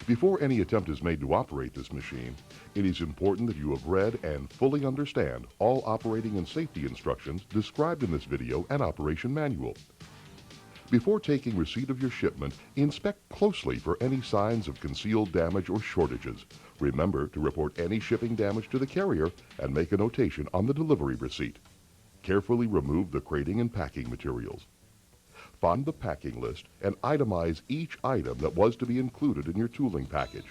Before any attempt is made to operate this machine, it is important that you have read and fully understand all operating and safety instructions described in this video and operation manual. Before taking receipt of your shipment, inspect closely for any signs of concealed damage or shortages. Remember to report any shipping damage to the carrier and make a notation on the delivery receipt. Carefully remove the crating and packing materials. Find the packing list and itemize each item that was to be included in your tooling package.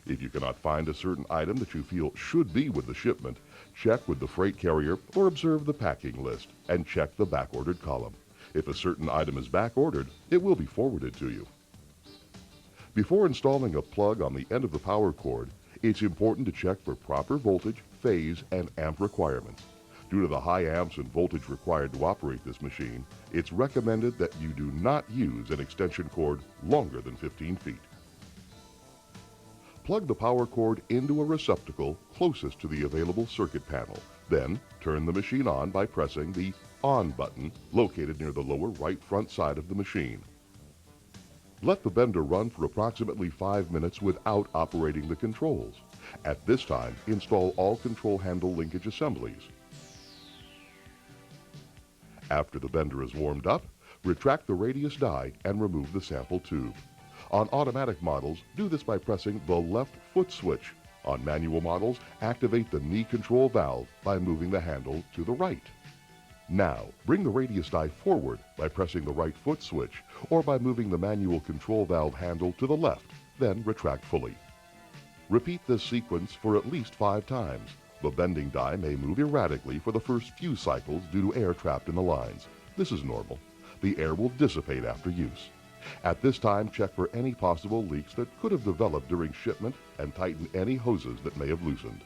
If you cannot find a certain item that you feel should be with the shipment, check with the freight carrier or observe the packing list and check the back-ordered column. If a certain item is back-ordered, it will be forwarded to you. Before installing a plug on the end of the power cord, it's important to check for proper voltage, phase, and amp requirements. Due to the high amps and voltage required to operate this machine, it's recommended that you do not use an extension cord longer than 15 feet. Plug the power cord into a receptacle closest to the available circuit panel. Then, turn the machine on by pressing the On button located near the lower right front side of the machine. Let the bender run for approximately 5 minutes without operating the controls. At this time, install all control handle linkage assemblies. After the bender is warmed up, retract the radius die and remove the sample tube. On automatic models, do this by pressing the left foot switch. On manual models, activate the knee control valve by moving the handle to the right. Now, bring the radius die forward by pressing the right foot switch or by moving the manual control valve handle to the left, then retract fully. Repeat this sequence for at least 5 times. The bending die may move erratically for the first few cycles due to air trapped in the lines. This is normal. The air will dissipate after use. At this time, check for any possible leaks that could have developed during shipment and tighten any hoses that may have loosened.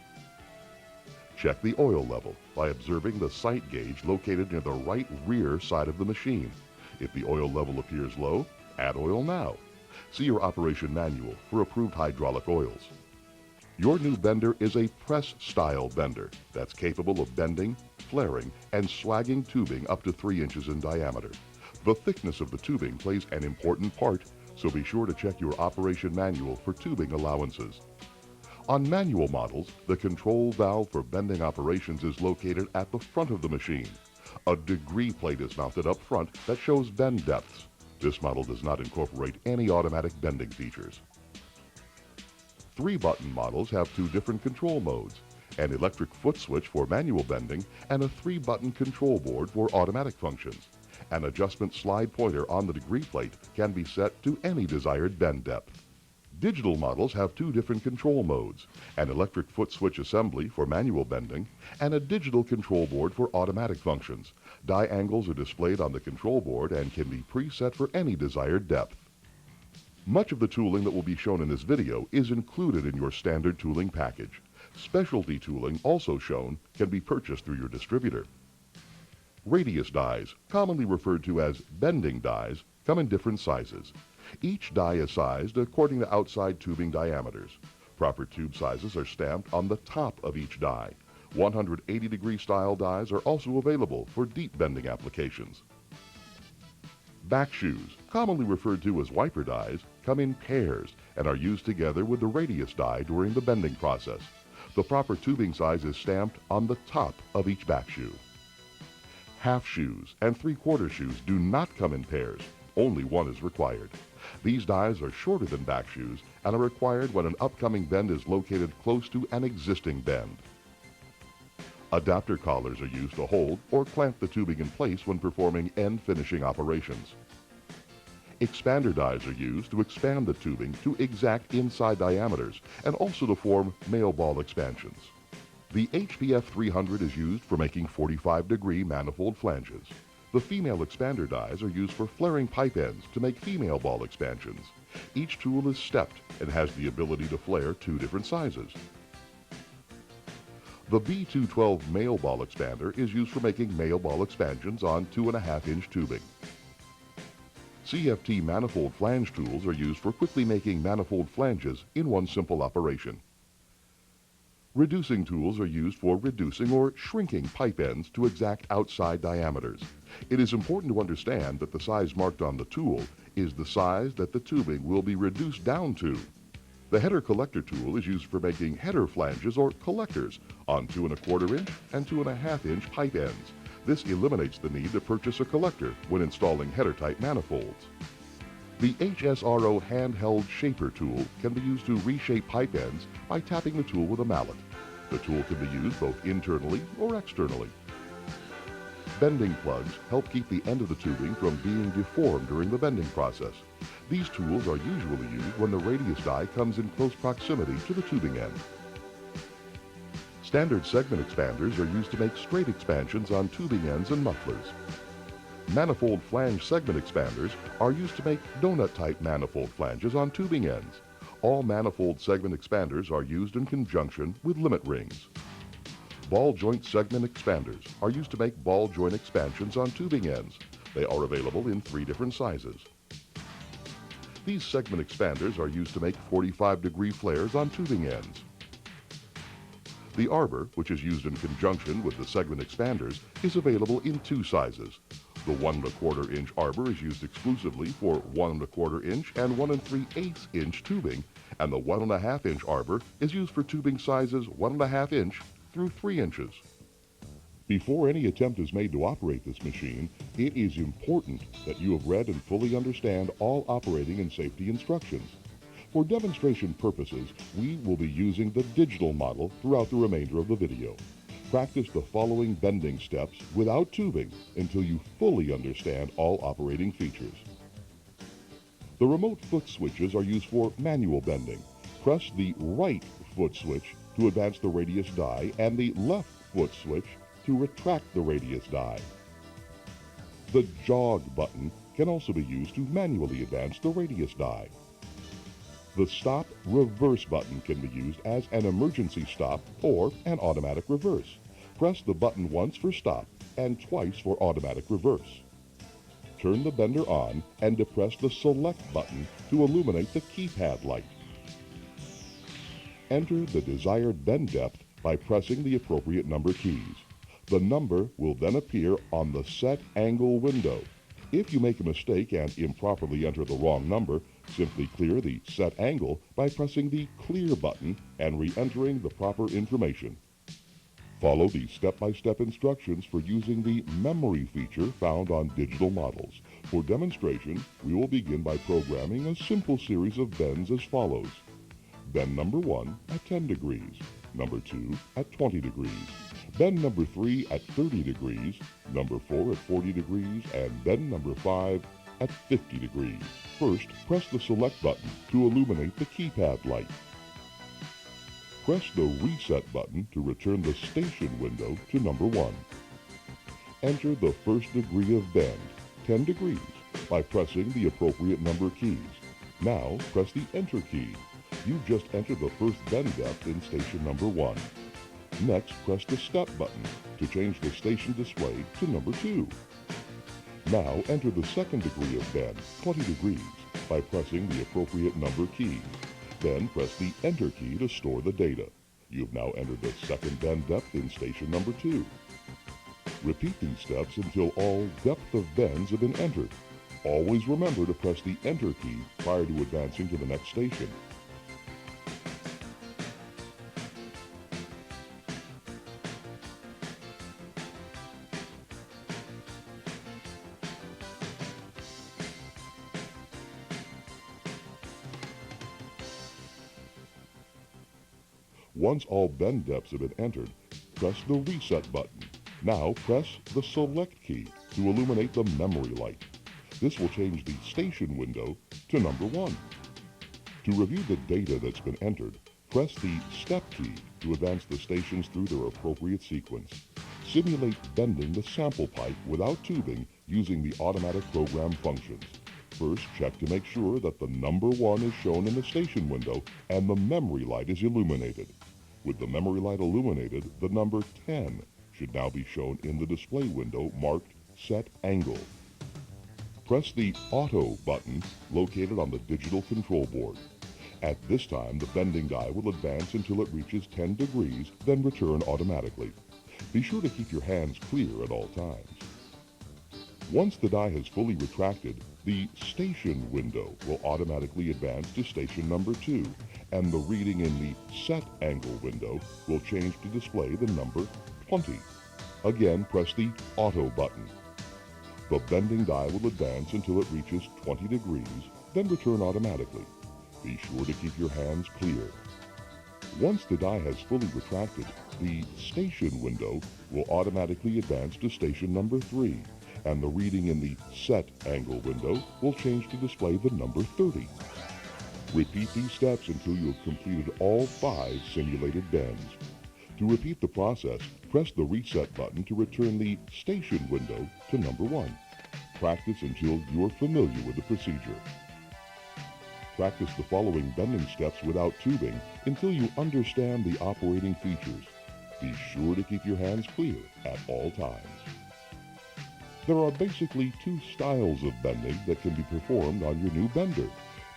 Check the oil level by observing the sight gauge located near the right rear side of the machine. If the oil level appears low, add oil now. See your operation manual for approved hydraulic oils. Your new bender is a press-style bender that's capable of bending, flaring, and swagging tubing up to 3 inches in diameter. The thickness of the tubing plays an important part, so be sure to check your operation manual for tubing allowances. On manual models, the control valve for bending operations is located at the front of the machine. A degree plate is mounted up front that shows bend depths. This model does not incorporate any automatic bending features. 3-button models have 2 different control modes, an electric foot switch for manual bending and a 3-button control board for automatic functions. An adjustment slide pointer on the degree plate can be set to any desired bend depth. Digital models have 2 different control modes, an electric foot switch assembly for manual bending and a digital control board for automatic functions. Die angles are displayed on the control board and can be preset for any desired depth. Much of the tooling that will be shown in this video is included in your standard tooling package. Specialty tooling, also shown, can be purchased through your distributor. Radius dies, commonly referred to as bending dies, come in different sizes. Each die is sized according to outside tubing diameters. Proper tube sizes are stamped on the top of each die. 180-degree style dies are also available for deep bending applications. Back shoes, commonly referred to as wiper dies, come in pairs and are used together with the radius die during the bending process. The proper tubing size is stamped on the top of each back shoe. Half shoes and 3/4 shoes do not come in pairs. Only one is required. These dies are shorter than back shoes and are required when an upcoming bend is located close to an existing bend. Adapter collars are used to hold or clamp the tubing in place when performing end finishing operations. Expander dies are used to expand the tubing to exact inside diameters and also to form male ball expansions. The HPF 300 is used for making 45-degree manifold flanges. The female expander dies are used for flaring pipe ends to make female ball expansions. Each tool is stepped and has the ability to flare 2 different sizes. The B212 male ball expander is used for making male ball expansions on 2.5-inch tubing. CFT manifold flange tools are used for quickly making manifold flanges in one simple operation. Reducing tools are used for reducing or shrinking pipe ends to exact outside diameters. It is important to understand that the size marked on the tool is the size that the tubing will be reduced down to. The header collector tool is used for making header flanges or collectors on 2 1/4 inch and 2 1/2 inch pipe ends. This eliminates the need to purchase a collector when installing header-type manifolds. The HSRO handheld shaper tool can be used to reshape pipe ends by tapping the tool with a mallet. The tool can be used both internally or externally. Bending plugs help keep the end of the tubing from being deformed during the bending process. These tools are usually used when the radius die comes in close proximity to the tubing end. Standard segment expanders are used to make straight expansions on tubing ends and mufflers. Manifold flange segment expanders are used to make donut-type manifold flanges on tubing ends. All manifold segment expanders are used in conjunction with limit rings. Ball joint segment expanders are used to make ball joint expansions on tubing ends. They are available in 3 different sizes. These segment expanders are used to make 45-degree flares on tubing ends. The arbor, which is used in conjunction with the segment expanders, is available in 2 sizes. The 1 1/4 inch arbor is used exclusively for 1 1/4 inch and 1 3/8 inch tubing, and the 1 1/2 inch arbor is used for tubing sizes 1 1/2 inch through 3 inches. Before any attempt is made to operate this machine, it is important that you have read and fully understand all operating and safety instructions. For demonstration purposes, we will be using the digital model throughout the remainder of the video. Practice the following bending steps without tubing until you fully understand all operating features. The remote foot switches are used for manual bending. Press the right foot switch to advance the radius die and the left foot switch to retract the radius die. The jog button can also be used to manually advance the radius die. The stop reverse button can be used as an emergency stop or an automatic reverse. Press the button once for stop and twice for automatic reverse. Turn the bender on and depress the select button to illuminate the keypad light. Enter the desired bend depth by pressing the appropriate number keys. The number will then appear on the set angle window. If you make a mistake and improperly enter the wrong number, simply clear the set angle by pressing the clear button and re-entering the proper information. Follow the step-by-step instructions for using the memory feature found on digital models. For demonstration, we will begin by programming a simple series of bends as follows. Bend number 1 at 10 degrees, number 2 at 20 degrees, bend number 3 at 30 degrees, number 4 at 40 degrees, and bend number 5 at 50 degrees. First, press the select button to illuminate the keypad light. Press the reset button to return the station window to number 1. Enter the first degree of bend, 10 degrees, by pressing the appropriate number keys. Now press the enter key. You've just entered the first bend depth in station number 1. Next, press the step button to change the station display to number 2. Now enter the second degree of bend, 20 degrees, by pressing the appropriate number keys. Then press the enter key to store the data. You've now entered the second bend depth in station number 2. Repeat these steps until all depth of bends have been entered. Always remember to press the enter key prior to advancing to the next station. Once all bend depths have been entered, press the reset button. Now press the select key to illuminate the memory light. This will change the station window to number 1. To review the data that's been entered, press the step key to advance the stations through their appropriate sequence. Simulate bending the sample pipe without tubing using the automatic program functions. First, check to make sure that the number 1 is shown in the station window and the memory light is illuminated. With the memory light illuminated, the number 10 should now be shown in the display window marked Set Angle. Press the Auto button located on the digital control board. At this time, the bending die will advance until it reaches 10 degrees, then return automatically. Be sure to keep your hands clear at all times. Once the die has fully retracted, the station window will automatically advance to station number 2, and the reading in the set angle window will change to display the number 20. Again, press the auto button. The bending die will advance until it reaches 20 degrees, then return automatically. Be sure to keep your hands clear. Once the die has fully retracted, the station window will automatically advance to station number 3, and the reading in the set angle window will change to display the number 30. Repeat these steps until you have completed all 5 simulated bends. To repeat the process, press the reset button to return the station window to number 1. Practice until you're familiar with the procedure. Practice the following bending steps without tubing until you understand the operating features. Be sure to keep your hands clear at all times. There are basically 2 styles of bending that can be performed on your new bender.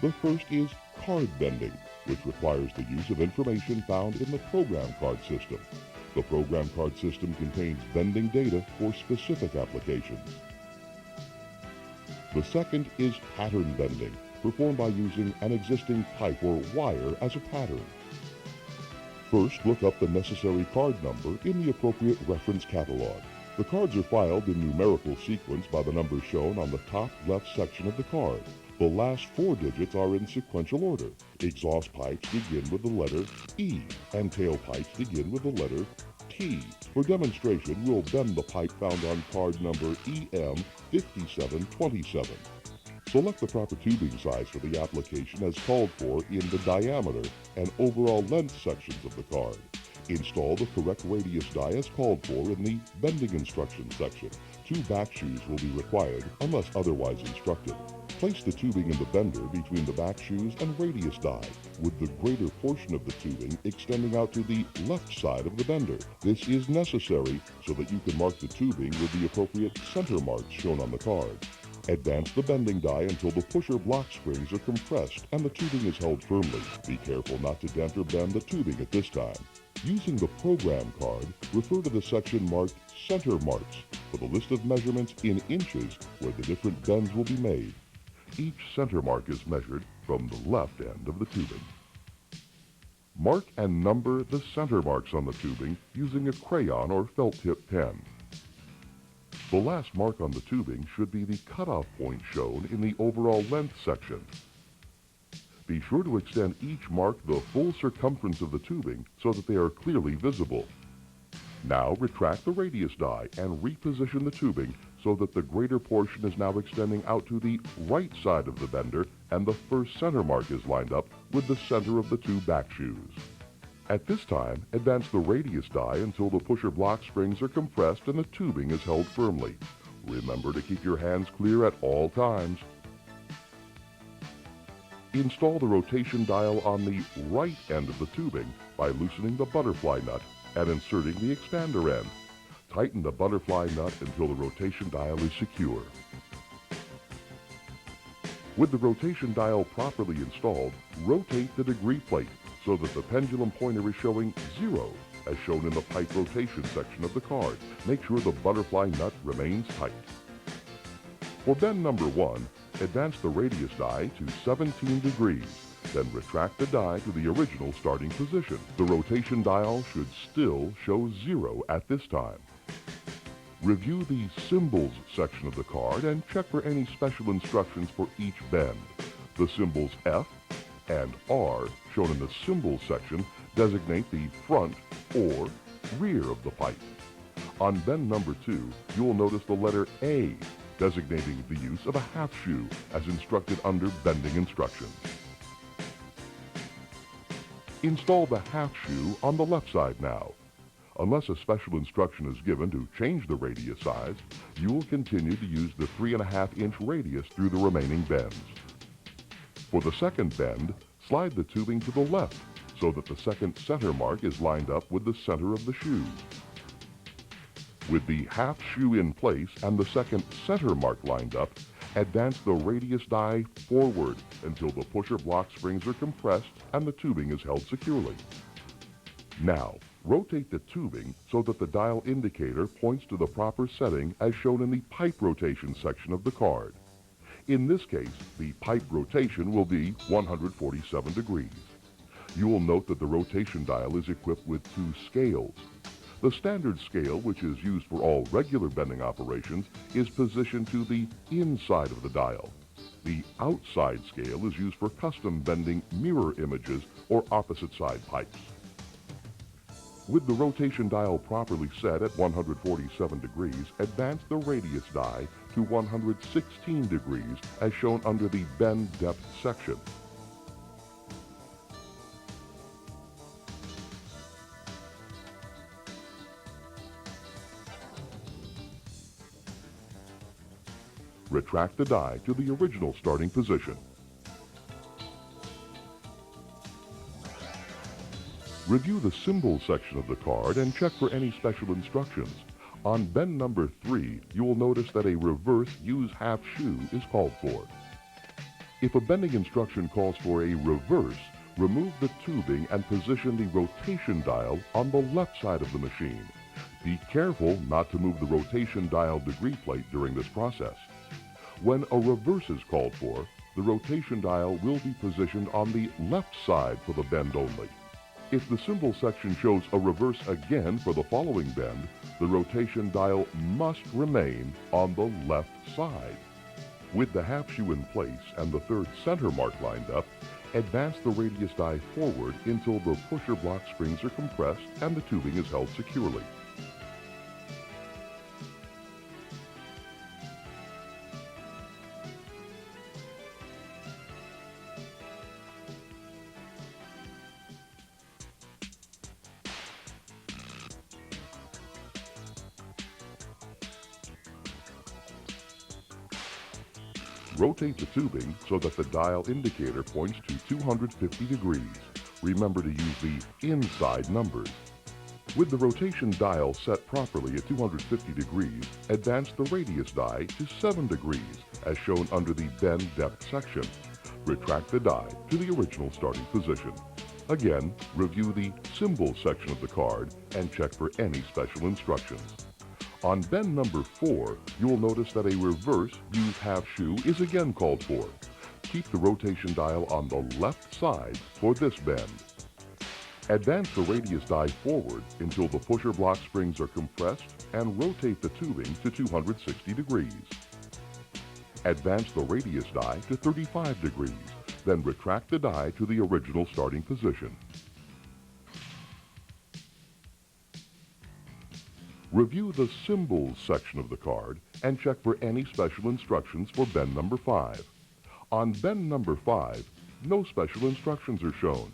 The first is card bending, which requires the use of information found in the program card system. The program card system contains bending data for specific applications. The second is pattern bending, performed by using an existing pipe or wire as a pattern. First, look up the necessary card number in the appropriate reference catalog. The cards are filed in numerical sequence by the numbers shown on the top left section of the card. The last 4 digits are in sequential order. Exhaust pipes begin with the letter E, and tailpipes begin with the letter T. For demonstration, we'll bend the pipe found on card number EM5727. Select the proper tubing size for the application as called for in the diameter and overall length sections of the card. Install the correct radius die as called for in the bending instructions section. 2 back shoes will be required unless otherwise instructed. Place the tubing in the bender between the back shoes and radius die, with the greater portion of the tubing extending out to the left side of the bender. This is necessary so that you can mark the tubing with the appropriate center marks shown on the card. Advance the bending die until the pusher block springs are compressed and the tubing is held firmly. Be careful not to dent or bend the tubing at this time. Using the program card, refer to the section marked Center Marks for the list of measurements in inches where the different bends will be made. Each center mark is measured from the left end of the tubing. Mark and number the center marks on the tubing using a crayon or felt tip pen. The last mark on the tubing should be the cutoff point shown in the overall length section. Be sure to extend each mark the full circumference of the tubing so that they are clearly visible. Now retract the radius die and reposition the tubing so that the greater portion is now extending out to the right side of the bender and the first center mark is lined up with the center of the 2 back shoes. At this time, advance the radius die until the pusher block springs are compressed and the tubing is held firmly. Remember to keep your hands clear at all times. Install the rotation dial on the right end of the tubing by loosening the butterfly nut and inserting the expander end. Tighten the butterfly nut until the rotation dial is secure. With the rotation dial properly installed, rotate the degree plate so that the pendulum pointer is showing 0, as shown in the pipe rotation section of the card. Make sure the butterfly nut remains tight. For bend number 1, advance the radius die to 17 degrees, then retract the die to the original starting position. The rotation dial should still show 0 at this time. Review the symbols section of the card and check for any special instructions for each bend. The symbols F and R shown in the symbols section designate the front or rear of the pipe. On bend number 2, you will notice the letter A designating the use of a half shoe as instructed under bending instructions. Install the half shoe on the left side now. Unless a special instruction is given to change the radius size, you will continue to use the 3.5-inch radius through the remaining bends. For the second bend, slide the tubing to the left so that the second center mark is lined up with the center of the shoes. With the half shoe in place and the second center mark lined up, advance the radius die forward until the pusher block springs are compressed and the tubing is held securely. Now, Rotate the tubing so that the dial indicator points to the proper setting as shown in the pipe rotation section of the card. In this case, the pipe rotation will be 147 degrees. You will note that the rotation dial is equipped with two scales. The standard scale, which is used for all regular bending operations, is positioned to the inside of the dial. The outside scale is used for custom bending mirror images or opposite side pipes. With the rotation dial properly set at 147 degrees, advance the radius die to 116 degrees as shown under the bend depth section. Retract the die to the original starting position. Review the symbol section of the card and check for any special instructions. On bend number 3, you will notice that a reverse use half shoe is called for. If a bending instruction calls for a reverse, remove the tubing and position the rotation dial on the left side of the machine. Be careful not to move the rotation dial degree plate during this process. When a reverse is called for, the rotation dial will be positioned on the left side for the bend only. If the symbol section shows a reverse again for the following bend, the rotation dial must remain on the left side. With the half shoe in place and the third center mark lined up, advance the radius die forward until the pusher block springs are compressed and the tubing is held securely. Rotate the tubing so that the dial indicator points to 250 degrees. Remember to use the inside numbers. With the rotation dial set properly at 250 degrees, advance the radius die to 7 degrees, as shown under the bend depth section. Retract the die to the original starting position. Again, review the symbol section of the card and check for any special instructions. On bend number 4, you will notice that a reverse use half shoe is again called for. Keep the rotation dial on the left side for this bend. Advance the radius die forward until the pusher block springs are compressed and rotate the tubing to 260 degrees. Advance the radius die to 35 degrees, then retract the die to the original starting position. Review the symbols section of the card and check for any special instructions for bend number 5. On bend number 5, no special instructions are shown.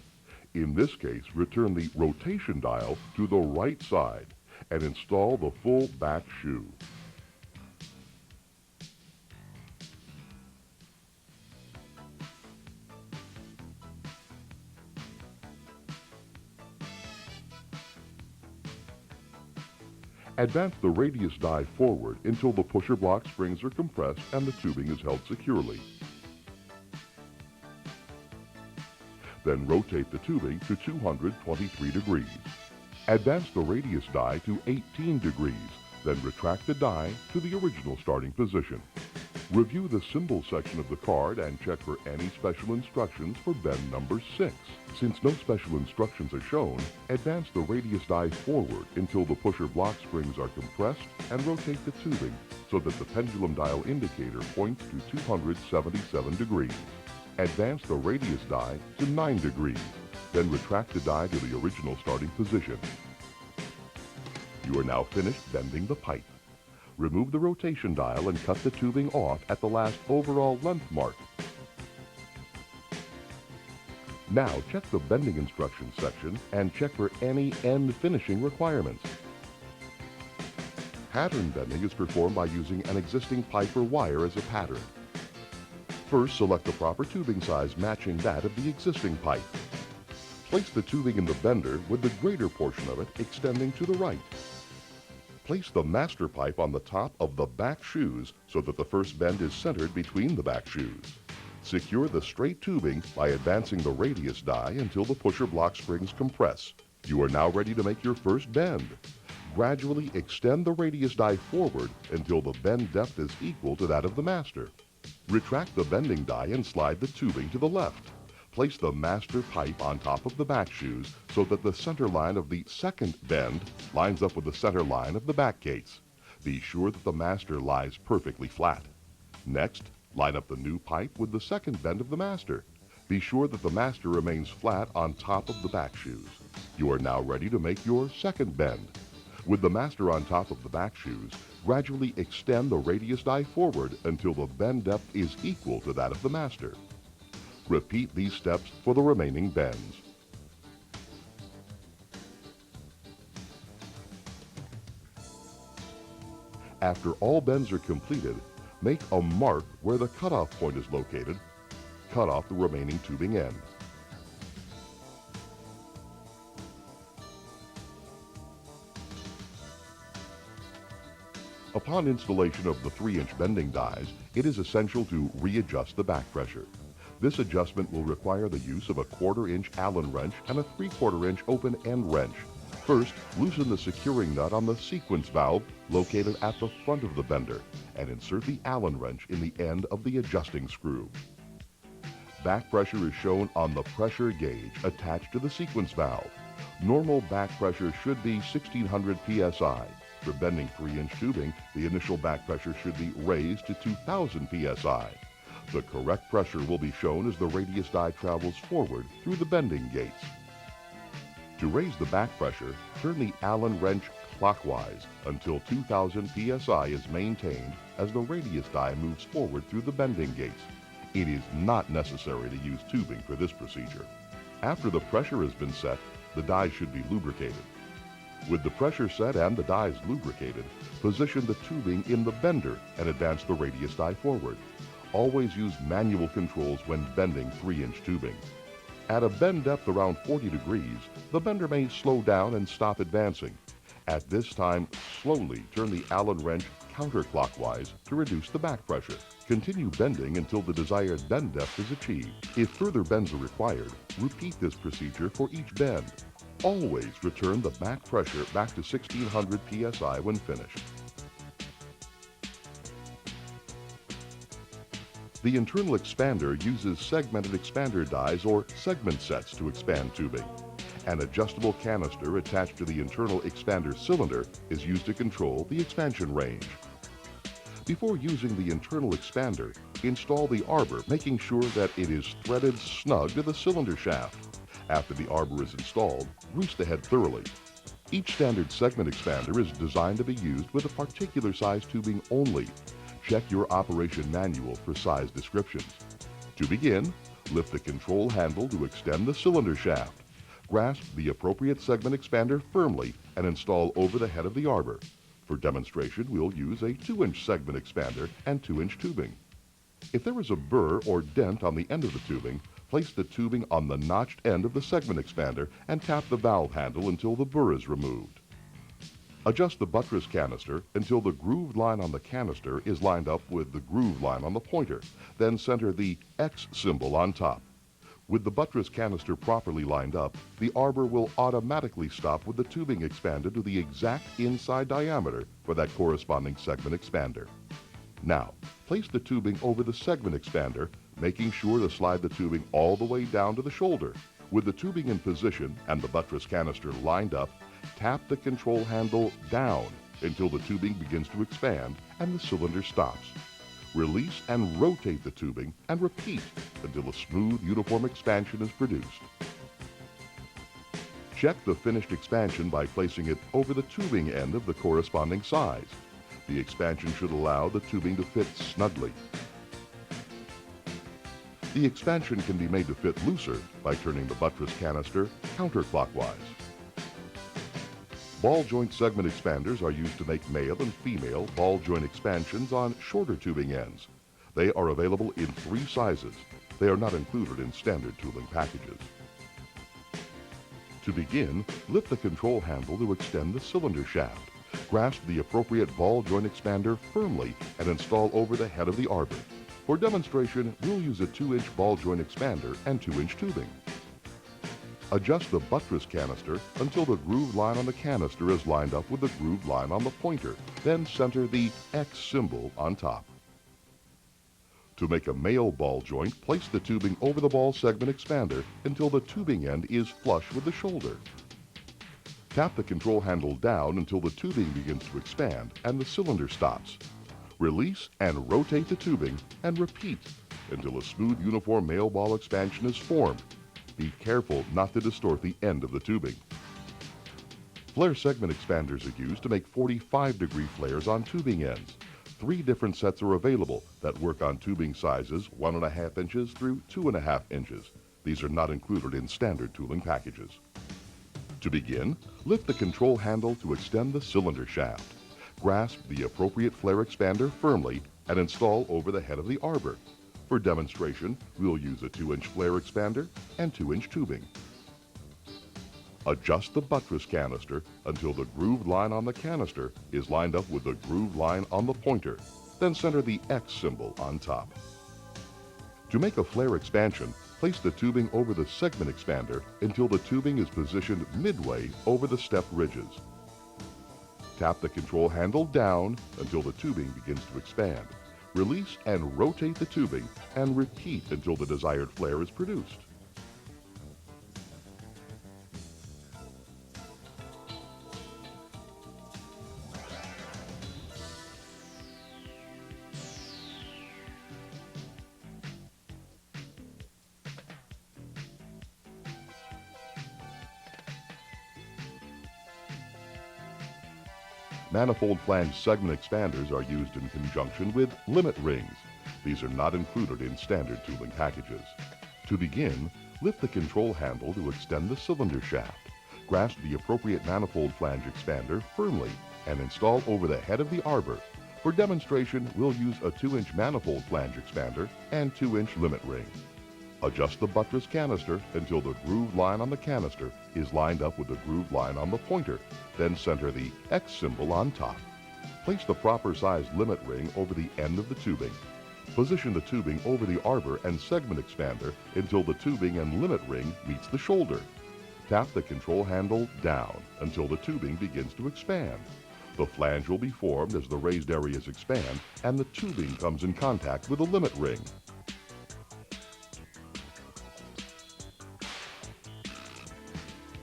In this case, return the rotation dial to the right side and install the full back shoe. Advance the radius die forward until the pusher block springs are compressed and the tubing is held securely. Then rotate the tubing to 223 degrees. Advance the radius die to 18 degrees, then retract the die to the original starting position. Review the symbol section of the card and check for any special instructions for bend number 6. Since no special instructions are shown, advance the radius die forward until the pusher block springs are compressed and rotate the tubing so that the pendulum dial indicator points to 277 degrees. Advance the radius die to 9 degrees, then retract the die to the original starting position. You are now finished bending the pipe. Remove the rotation dial and cut the tubing off at the last overall length mark. Now check the bending instructions section and check for any end finishing requirements. Pattern bending is performed by using an existing pipe or wire as a pattern. First, select the proper tubing size matching that of the existing pipe. Place the tubing in the bender with the greater portion of it extending to the right. Place the master pipe on the top of the back shoes so that the first bend is centered between the back shoes. Secure the straight tubing by advancing the radius die until the pusher block springs compress. You are now ready to make your first bend. Gradually extend the radius die forward until the bend depth is equal to that of the master. Retract the bending die and slide the tubing to the left. Place the master pipe on top of the back shoes so that the center line of the second bend lines up with the center line of the back gates. Be sure that the master lies perfectly flat. Next, line up the new pipe with the second bend of the master. Be sure that the master remains flat on top of the back shoes. You are now ready to make your second bend. With the master on top of the back shoes, gradually extend the radius die forward until the bend depth is equal to that of the master. Repeat these steps for the remaining bends. After all bends are completed, make a mark where the cutoff point is located. Cut off the remaining tubing end. Upon installation of the 3-inch bending dies, it is essential to readjust the back pressure. This adjustment will require the use of a 1/4-inch Allen wrench and a 3/4-inch open end wrench. First, loosen the securing nut on the sequence valve located at the front of the bender and insert the Allen wrench in the end of the adjusting screw. Back pressure is shown on the pressure gauge attached to the sequence valve. Normal back pressure should be 1600 psi. For bending 3-inch tubing, the initial back pressure should be raised to 2000 psi. The correct pressure will be shown as the radius die travels forward through the bending gates. To raise the back pressure, turn the Allen wrench clockwise until 2000 psi is maintained as the radius die moves forward through the bending gates. It is not necessary to use tubing for this procedure. After the pressure has been set, the die should be lubricated. With the pressure set and the dies lubricated, position the tubing in the bender and advance the radius die forward. Always use manual controls when bending 3-inch tubing. At a bend depth around 40 degrees, the bender may slow down and stop advancing. At this time, slowly turn the Allen wrench counterclockwise to reduce the back pressure. Continue bending until the desired bend depth is achieved. If further bends are required, repeat this procedure for each bend. Always return the back pressure back to 1600 psi when finished. The internal expander uses segmented expander dies or segment sets to expand tubing. An adjustable canister attached to the internal expander cylinder is used to control the expansion range. Before using the internal expander, install the arbor, making sure that it is threaded snug to the cylinder shaft. After the arbor is installed, grease the head thoroughly. Each standard segment expander is designed to be used with a particular size tubing only. Check your operation manual for size descriptions. To begin, lift the control handle to extend the cylinder shaft. Grasp the appropriate segment expander firmly and install over the head of the arbor. For demonstration, we'll use a 2-inch segment expander and 2-inch tubing. If there is a burr or dent on the end of the tubing, place the tubing on the notched end of the segment expander and tap the valve handle until the burr is removed. Adjust the buttress canister until the grooved line on the canister is lined up with the grooved line on the pointer. Then center the X symbol on top. With the buttress canister properly lined up, the arbor will automatically stop with the tubing expanded to the exact inside diameter for that corresponding segment expander. Now, place the tubing over the segment expander, making sure to slide the tubing all the way down to the shoulder. With the tubing in position and the buttress canister lined up, tap the control handle down until the tubing begins to expand and the cylinder stops. Release and rotate the tubing and repeat until a smooth, uniform expansion is produced. Check the finished expansion by placing it over the tubing end of the corresponding size. The expansion should allow the tubing to fit snugly. The expansion can be made to fit looser by turning the buttress canister counterclockwise. Ball joint segment expanders are used to make male and female ball joint expansions on shorter tubing ends. They are available in 3 sizes. They are not included in standard tooling packages. To begin, lift the control handle to extend the cylinder shaft. Grasp the appropriate ball joint expander firmly and install over the head of the arbor. For demonstration, we'll use a 2-inch ball joint expander and 2-inch tubing. Adjust the buttress canister until the grooved line on the canister is lined up with the grooved line on the pointer. Then center the X symbol on top. To make a male ball joint, place the tubing over the ball segment expander until the tubing end is flush with the shoulder. Tap the control handle down until the tubing begins to expand and the cylinder stops. Release and rotate the tubing and repeat until a smooth, uniform male ball expansion is formed. Be careful not to distort the end of the tubing. Flare segment expanders are used to make 45-degree flares on tubing ends. 3 different sets are available that work on tubing sizes 1.5 inches through 2.5 inches. These are not included in standard tooling packages. To begin, lift the control handle to extend the cylinder shaft. Grasp the appropriate flare expander firmly and install over the head of the arbor. For demonstration, we'll use a 2-inch flare expander and 2-inch tubing. Adjust the buttress canister until the grooved line on the canister is lined up with the grooved line on the pointer. Then center the X symbol on top. To make a flare expansion, place the tubing over the segment expander until the tubing is positioned midway over the step ridges. Tap the control handle down until the tubing begins to expand. Release and rotate the tubing and repeat until the desired flare is produced. Manifold flange segment expanders are used in conjunction with limit rings. These are not included in standard tooling packages. To begin, lift the control handle to extend the cylinder shaft. Grasp the appropriate manifold flange expander firmly and install over the head of the arbor. For demonstration, we'll use a 2-inch manifold flange expander and 2-inch limit ring. Adjust the buttress canister until the grooved line on the canister is lined up with the grooved line on the pointer. Then center the X symbol on top. Place the proper sized limit ring over the end of the tubing. Position the tubing over the arbor and segment expander until the tubing and limit ring meets the shoulder. Tap the control handle down until the tubing begins to expand. The flange will be formed as the raised areas expand and the tubing comes in contact with the limit ring.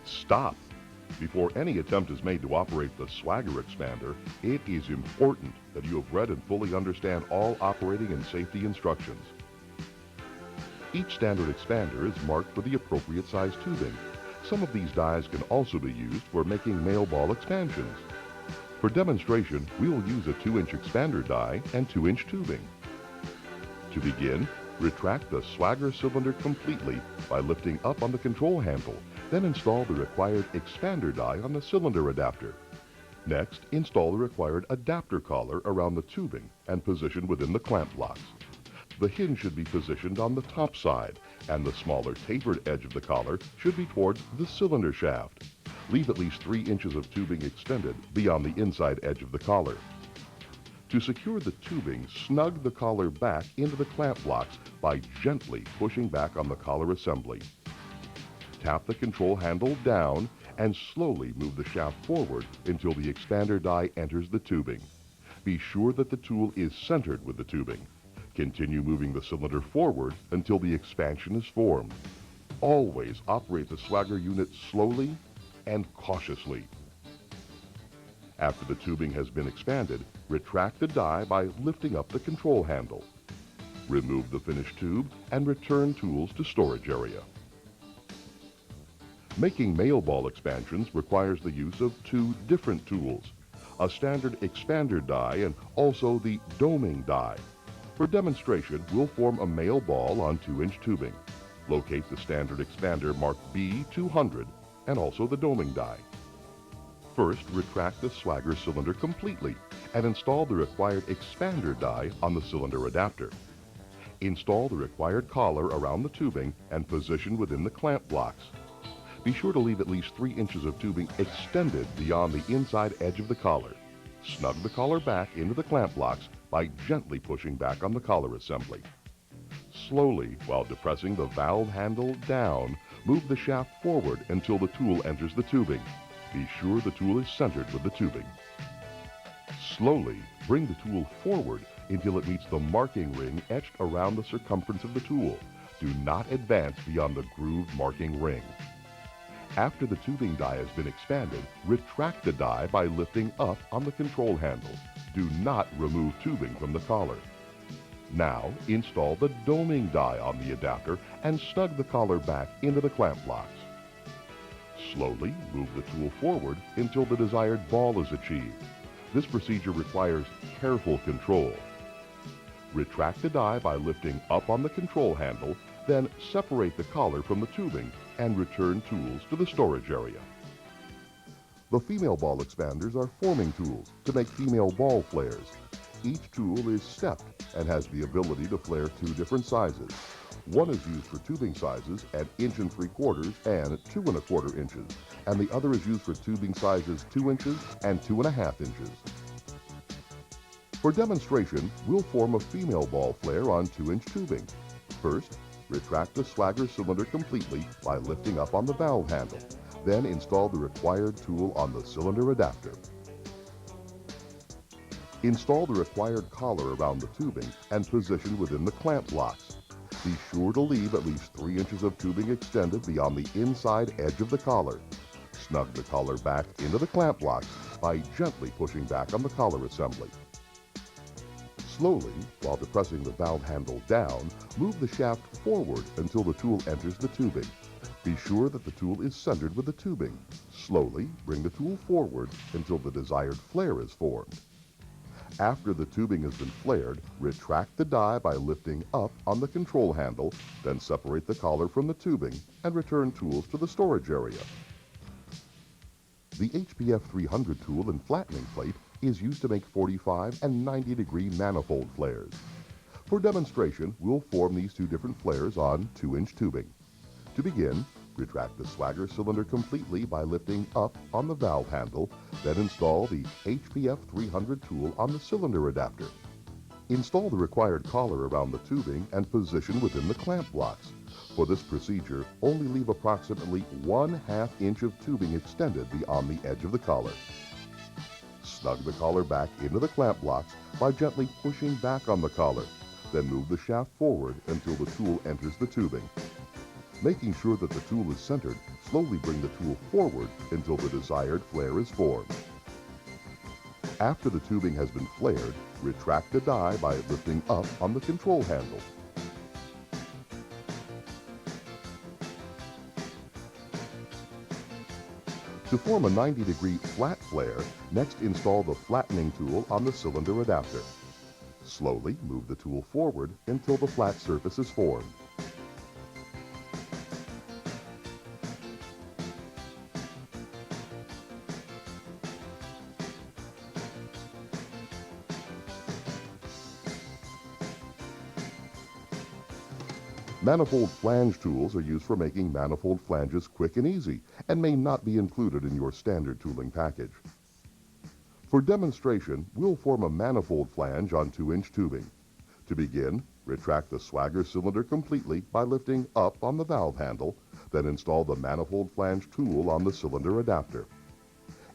Stop. Before any attempt is made to operate the swagger expander, it is important that you have read and fully understand all operating and safety instructions. Each standard expander is marked with the appropriate size tubing. Some of these dies can also be used for making male ball expansions. For demonstration, we will use a 2-inch expander die and 2-inch tubing. To begin, retract the swagger cylinder completely by lifting up on the control handle. Then install the required expander die on the cylinder adapter. Next, install the required adapter collar around the tubing and position within the clamp blocks. The hinge should be positioned on the top side, and the smaller tapered edge of the collar should be towards the cylinder shaft. Leave at least 3 inches of tubing extended beyond the inside edge of the collar. To secure the tubing, snug the collar back into the clamp blocks by gently pushing back on the collar assembly. Tap the control handle down and slowly move the shaft forward until the expander die enters the tubing. Be sure that the tool is centered with the tubing. Continue moving the cylinder forward until the expansion is formed. Always operate the swagger unit slowly and cautiously. After the tubing has been expanded, retract the die by lifting up the control handle. Remove the finished tube and return tools to storage area. Making male ball expansions requires the use of 2 different tools, a standard expander die and also the doming die. For demonstration, we'll form a male ball on 2-inch tubing. Locate the standard expander marked B200 and also the doming die. First, retract the swagger cylinder completely and install the required expander die on the cylinder adapter. Install the required collar around the tubing and position within the clamp blocks. Be sure to leave at least 3 inches of tubing extended beyond the inside edge of the collar. Snug the collar back into the clamp blocks by gently pushing back on the collar assembly. Slowly, while depressing the valve handle down, move the shaft forward until the tool enters the tubing. Be sure the tool is centered with the tubing. Slowly, bring the tool forward until it meets the marking ring etched around the circumference of the tool. Do not advance beyond the grooved marking ring. After the tubing die has been expanded, retract the die by lifting up on the control handle. Do not remove tubing from the collar. Now, install the doming die on the adapter and snug the collar back into the clamp blocks. Slowly move the tool forward until the desired ball is achieved. This procedure requires careful control. Retract the die by lifting up on the control handle, then separate the collar from the tubing and return tools to the storage area. The female ball expanders are forming tools to make female ball flares. Each tool is stepped and has the ability to flare two different sizes. One is used for tubing sizes at 1 3/4 and 2 1/4 inches, and the other is used for tubing sizes 2 inches and 2 1/2 inches. For demonstration, we'll form a female ball flare on 2-inch tubing. First, retract the swagger cylinder completely by lifting up on the valve handle. Then install the required tool on the cylinder adapter. Install the required collar around the tubing and position within the clamp blocks. Be sure to leave at least 3 inches of tubing extended beyond the inside edge of the collar. Snug the collar back into the clamp blocks by gently pushing back on the collar assembly. Slowly, while depressing the valve handle down, move the shaft forward until the tool enters the tubing. Be sure that the tool is centered with the tubing. Slowly bring the tool forward until the desired flare is formed. After the tubing has been flared, retract the die by lifting up on the control handle, then separate the collar from the tubing and return tools to the storage area. The HPF 300 tool and flattening plate is used to make 45 and 90-degree manifold flares. For demonstration, we'll form these two different flares on 2-inch tubing. To begin, retract the swagger cylinder completely by lifting up on the valve handle, then install the HPF 300 tool on the cylinder adapter. Install the required collar around the tubing and position within the clamp blocks. For this procedure, only leave approximately 1/2 inch of tubing extended beyond the edge of the collar. Snug the collar back into the clamp blocks by gently pushing back on the collar. Then move the shaft forward until the tool enters the tubing. Making sure that the tool is centered, slowly bring the tool forward until the desired flare is formed. After the tubing has been flared, retract the die by lifting up on the control handle. To form a 90-degree flat flare, next install the flattening tool on the cylinder adapter. Slowly move the tool forward until the flat surface is formed. Manifold flange tools are used for making manifold flanges quick and easy and may not be included in your standard tooling package. For demonstration, we'll form a manifold flange on 2-inch tubing. To begin, retract the swagger cylinder completely by lifting up on the valve handle, then install the manifold flange tool on the cylinder adapter.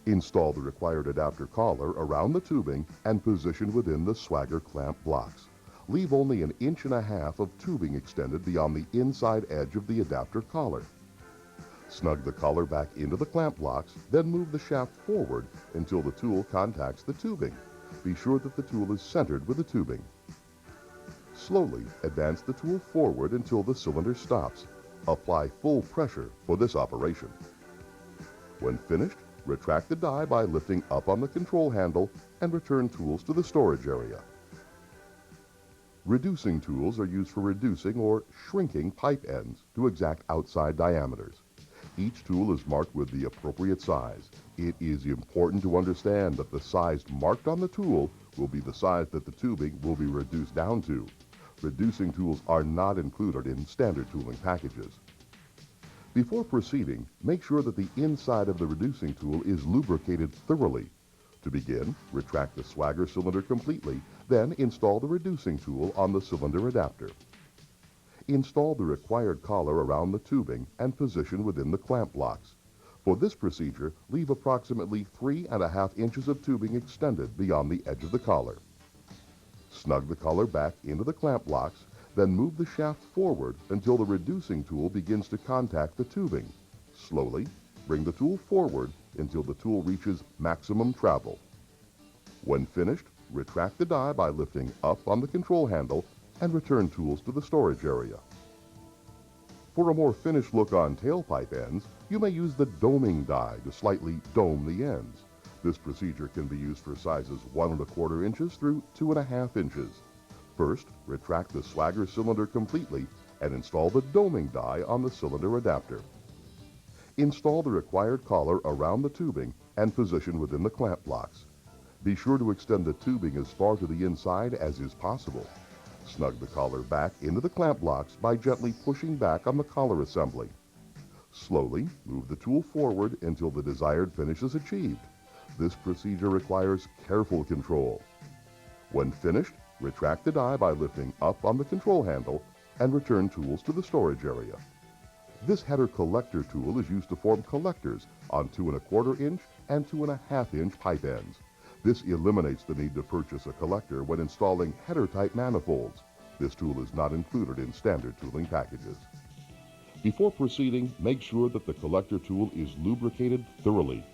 Install the required adapter collar around the tubing and position within the swagger clamp blocks. Leave only 1.5 inches of tubing extended beyond the inside edge of the adapter collar. Snug the collar back into the clamp blocks, then move the shaft forward until the tool contacts the tubing. Be sure that the tool is centered with the tubing. Slowly advance the tool forward until the cylinder stops. Apply full pressure for this operation. When finished, retract the die by lifting up on the control handle and return tools to the storage area. Reducing tools are used for reducing or shrinking pipe ends to exact outside diameters. Each tool is marked with the appropriate size. It is important to understand that the size marked on the tool will be the size that the tubing will be reduced down to. Reducing tools are not included in standard tooling packages. Before proceeding, make sure that the inside of the reducing tool is lubricated thoroughly. To begin, retract the swagger cylinder completely, then install the reducing tool on the cylinder adapter. Install the required collar around the tubing and position within the clamp blocks. For this procedure, leave approximately 3½ inches of tubing extended beyond the edge of the collar. Snug the collar back into the clamp blocks, then move the shaft forward until the reducing tool begins to contact the tubing. Slowly, bring the tool forward until the tool reaches maximum travel. When finished, retract the die by lifting up on the control handle and return tools to the storage area. For a more finished look on tailpipe ends, you may use the doming die to slightly dome the ends. This procedure can be used for sizes 1¼ inches through 2½ inches. First, retract the swagger cylinder completely and install the doming die on the cylinder adapter. Install the required collar around the tubing and position within the clamp blocks. Be sure to extend the tubing as far to the inside as is possible. Snug the collar back into the clamp blocks by gently pushing back on the collar assembly. Slowly move the tool forward until the desired finish is achieved. This procedure requires careful control. When finished, retract the die by lifting up on the control handle and return tools to the storage area. This header collector tool is used to form collectors on 2¼ inch and 2½ inch pipe ends. This eliminates the need to purchase a collector when installing header-type manifolds. This tool is not included in standard tooling packages. Before proceeding, make sure that the collector tool is lubricated thoroughly.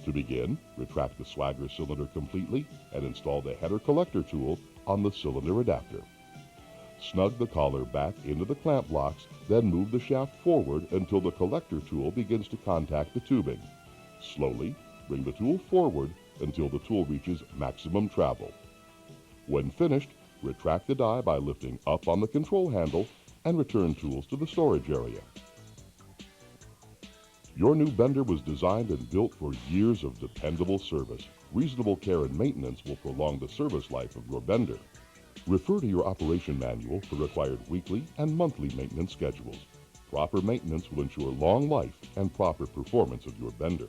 To begin, retract the swagger cylinder completely and install the header collector tool on the cylinder adapter. Snug the collar back into the clamp blocks, then move the shaft forward until the collector tool begins to contact the tubing. Slowly, bring the tool forward until the tool reaches maximum travel. When finished, retract the die by lifting up on the control handle and return tools to the storage area. Your new bender was designed and built for years of dependable service. Reasonable care and maintenance will prolong the service life of your bender. Refer to your operation manual for required weekly and monthly maintenance schedules. Proper maintenance will ensure long life and proper performance of your bender.